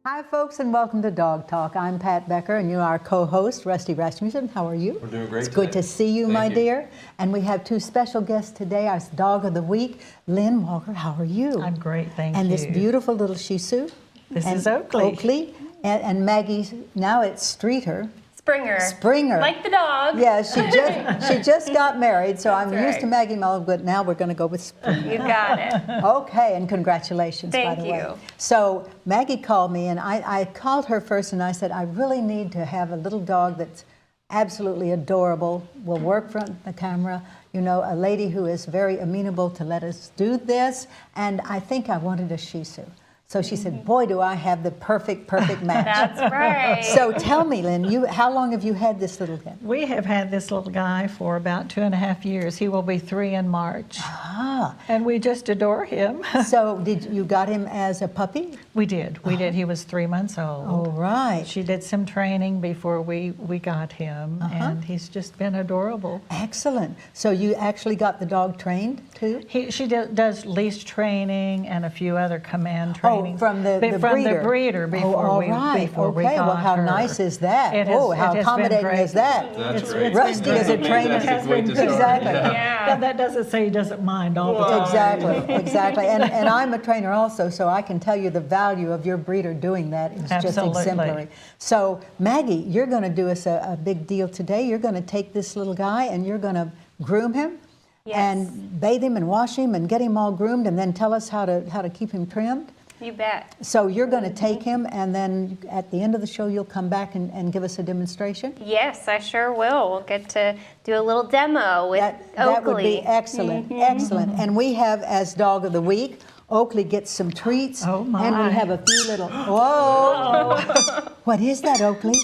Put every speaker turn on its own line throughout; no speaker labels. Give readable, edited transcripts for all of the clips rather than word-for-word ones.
Hi folks, and welcome to Dog Talk. I'm Pat Becker and you're our co-host, Rusty Rasmussen. How are you?
We're doing great
It's good to see you, my dear. And we have two special guests today, our Dog of the Week, Lynn Walker. How are you?
I'm great, thank you.
And this beautiful little Shih Tzu.
This is Oakley.
And Maggie, now it's Springer.
Springer. Like the dog.
Yeah, she just got married, so I'm
That's
used to
right.
Maggie Mello, but now we're going to go with Springer.
You got it.
Okay, and congratulations, by
Thank
the way.
you.
So Maggie called me, and I called her first, and I said, I really need to have a little dog that's absolutely adorable, will work front the camera, you know, a lady who is very amenable to let us do this, and I think I wanted a Shih Tzu. So she said, boy, do I have the perfect match.
That's right.
So tell me, Lynn, how long have you had this little guy?
We have had this little guy for about 2.5 years. He will be 3 in March.
Ah.
And we just adore him.
So you got him as a puppy?
We did. He was 3 months old.
Oh, right.
She did some training before we got him, and he's just been adorable.
Excellent. So you actually got the dog trained, too?
She does leash training and a few other command training.
Oh, from the breeder?
From the breeder before we got
Okay, well, how
her.
nice is that?
How
accommodating is that?
That's great.
Rusty is a trainer. Exactly.
Yeah.
But that doesn't say he doesn't mind all the time.
Exactly. And I'm a trainer also, so I can tell you the value of your breeder doing that is just
Absolutely.
exemplary. So, Maggie, you're going to do us a big deal today. You're going to take this little guy and you're going to groom him.
Yes.
And bathe him and wash him and get him all groomed, and then tell us how to keep him trimmed.
You bet.
So you're going to take him, and then at the end of the show, you'll come back and give us a demonstration?
Yes, I sure will. We'll get to do a little demo with Oakley.
That would be excellent, excellent. And we have, as Dog of the Week, Oakley gets some treats.
Oh, my.
And we have a few little, whoa. What is that, Oakley?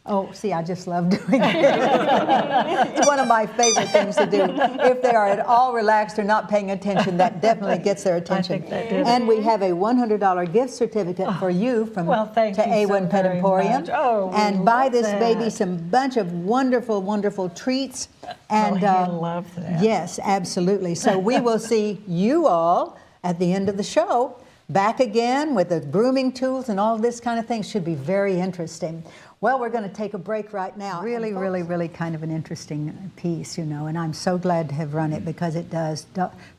Oh, see, I just love doing it. It's one of my favorite things to do. If they are at all relaxed or not paying attention, that definitely gets their attention.
I think that did.
And we have a $100 gift certificate for you from
thank
to
you so
A1 Pet
very
Emporium.
much. Oh, we
and buy
love
this
that.
baby some bunch of wonderful, wonderful treats. And
he'll love that.
Yes, absolutely. So we will see you all at the end of the show back again with the grooming tools and all this kind of thing. Should be very interesting. Well, we're going to take a break right now. Really kind of an interesting piece, you know, and I'm so glad to have run it because it does.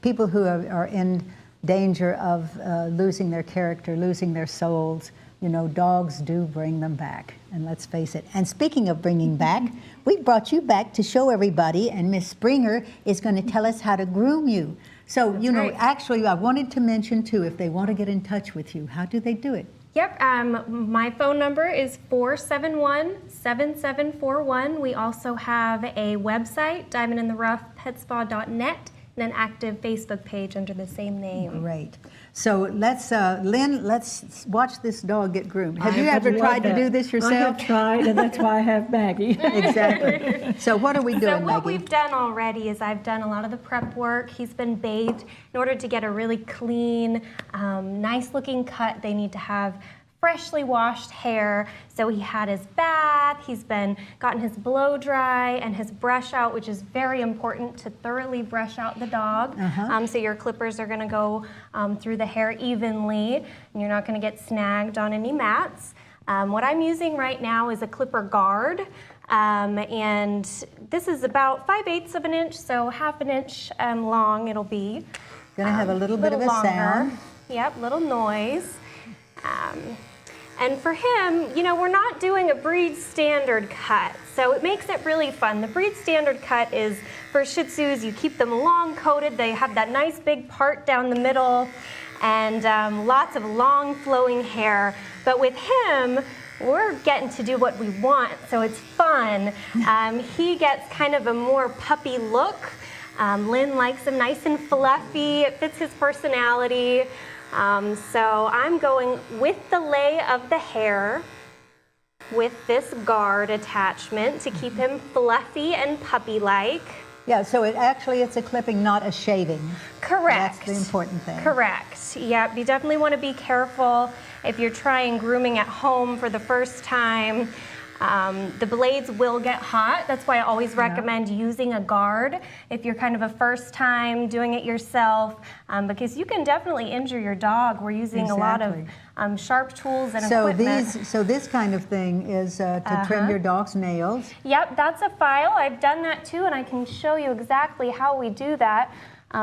People who are in danger of losing their character, losing their souls, you know, dogs do bring them back, and let's face it. And speaking of bringing back, we brought you back to show everybody, and Miss Springer is going to tell us how to groom you. So, you know, actually, I wanted to mention, too, if they want to get in touch with you, how do they do it?
Yep, my phone number is 471-7741. We also have a website, diamondintheroughpetspa.net, and an active Facebook page under the same name.
Great. So let's, Lynn, let's watch this dog get groomed. Have you
I
ever
would
tried
love
to do
that.
this yourself?
I have tried, and that's why I have Maggie.
Exactly. So what are we doing,
So what
Maggie?
we've done already is I've done a lot of the prep work. He's been bathed. In order to get a really clean, nice looking cut, they need to have freshly washed hair. So he had his bath, he's gotten his blow dry and his brush out, which is very important to thoroughly brush out the dog. So your clippers are gonna go through the hair evenly, and you're not gonna get snagged on any mats. What I'm using right now is a clipper guard. And this is about 5/8 of an inch, so 1/2 inch long it'll be.
Gonna have a little bit of a
longer.
sound.
Yep, little noise. And for him, you know, we're not doing a breed standard cut, so it makes it really fun. The breed standard cut is for Shih Tzus, you keep them long coated, they have that nice big part down the middle, and lots of long flowing hair. But with him, we're getting to do what we want, so it's fun. He gets kind of a more puppy look. Lynn likes him nice and fluffy, it fits his personality. So I'm going with the lay of the hair with this guard attachment to keep him fluffy and puppy-like.
Yeah, so it's a clipping, not a shaving.
Correct.
That's the important thing.
Correct. Yep, you definitely want to be careful if you're trying grooming at home for the first time. The blades will get hot. That's why I always recommend using a guard if you're kind of a first time doing it yourself, because you can definitely injure your dog. We're using a lot of sharp tools and equipment.
So this kind of thing is to trim your dog's nails.
Yep, that's a file. I've done that too, and I can show you exactly how we do that.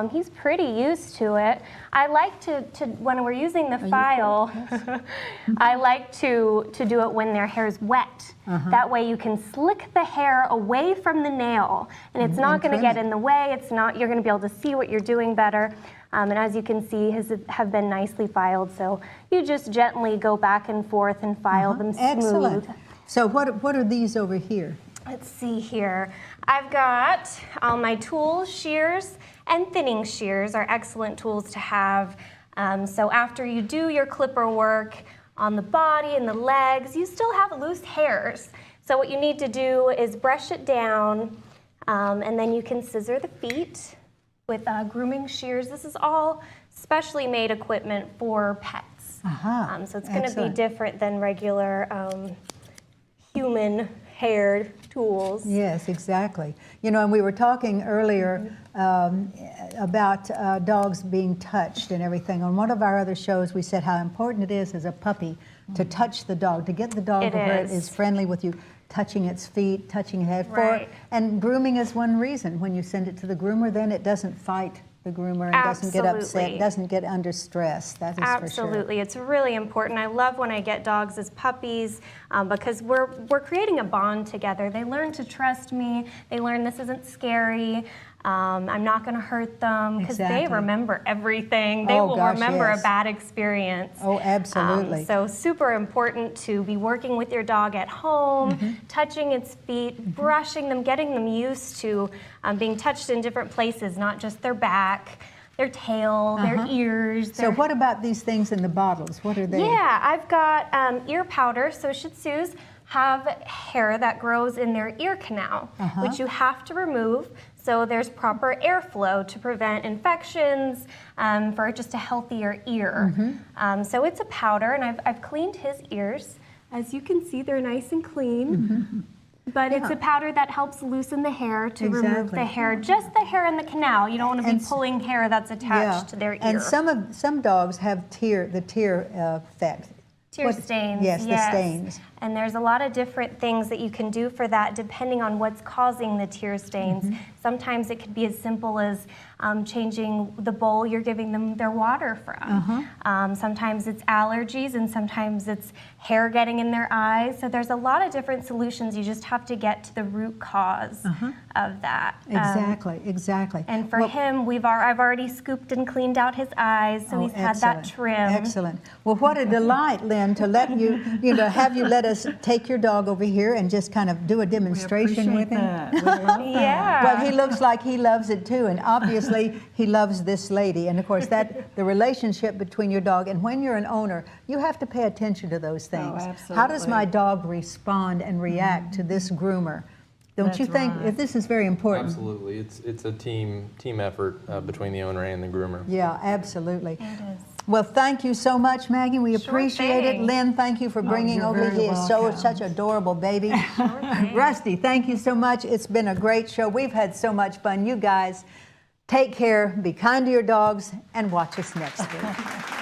He's pretty used to it. I like to when we're using the file, I like to do it when their hair is wet. That way you can slick the hair away from the nail, and it's not going to get in the way. It's not. You're going to be able to see what you're doing better. And as you can see, his have been nicely filed. So you just gently go back and forth and file them smooth.
Excellent. So what are these over here?
Let's see here. I've got all my tools, shears, and thinning shears are excellent tools to have. So after you do your clipper work on the body and the legs, you still have loose hairs. So what you need to do is brush it down, and then you can scissor the feet with grooming shears. This is all specially made equipment for pets. So it's going to be different than regular human haired tools.
Yes, exactly. You know, and we were talking earlier about dogs being touched and everything. On one of our other shows, we said how important it is as a puppy to touch the dog, to get the dog where it is friendly with you, touching its feet, touching its head.
Right.
And grooming is one reason. When you send it to the groomer, then it doesn't fight the groomer and doesn't get upset, doesn't get under stress. That is for sure.
Absolutely, it's really important. I love when I get dogs as puppies because we're creating a bond together. They learn to trust me. They learn this isn't scary. I'm not going to hurt them because they remember everything. They will remember a bad experience.
Oh, absolutely.
So super important to be working with your dog at home, touching its feet, brushing them, getting them used to being touched in different places, not just their back, their tail, their ears.
So what about these things in the bottles? What are they?
Yeah, I've got ear powder. So Shih Tzus have hair that grows in their ear canal, which you have to remove. So there's proper airflow to prevent infections for just a healthier ear. So it's a powder, and I've cleaned his ears. As you can see, they're nice and clean. But it's a powder that helps loosen the hair to remove the hair, just the hair in the canal. You don't want to be pulling hair that's attached to their ear.
And some dogs have the tear effect.
Tear stains.
Yes, the stains.
And there's a lot of different things that you can do for that depending on what's causing the tear stains. Sometimes it could be as simple as changing the bowl you're giving them their water from. Sometimes it's allergies, and sometimes it's hair getting in their eyes. So there's a lot of different solutions. You just have to get to the root cause of that.
Exactly.
And for him, I've already scooped and cleaned out his eyes, so he's had that trim.
Excellent. Well, what a delight, Lynn, to let have you let us take your dog over here and just kind of do a demonstration with him. Well, he looks like he loves it too, and obviously he loves this lady. And of course, that the relationship between your dog, and when you're an owner, you have to pay attention to those things. How does my dog respond and react to this groomer? Don't you think this is very important?
Absolutely. It's a team effort between the owner and the groomer.
Yeah, absolutely.
It is.
Well, thank you so much, Maggie. We appreciate it. Lynn, thank you for bringing over. He is such adorable baby. Rusty, thank you so much. It's been a great show. We've had so much fun. You guys, take care, be kind to your dogs, and watch us next week.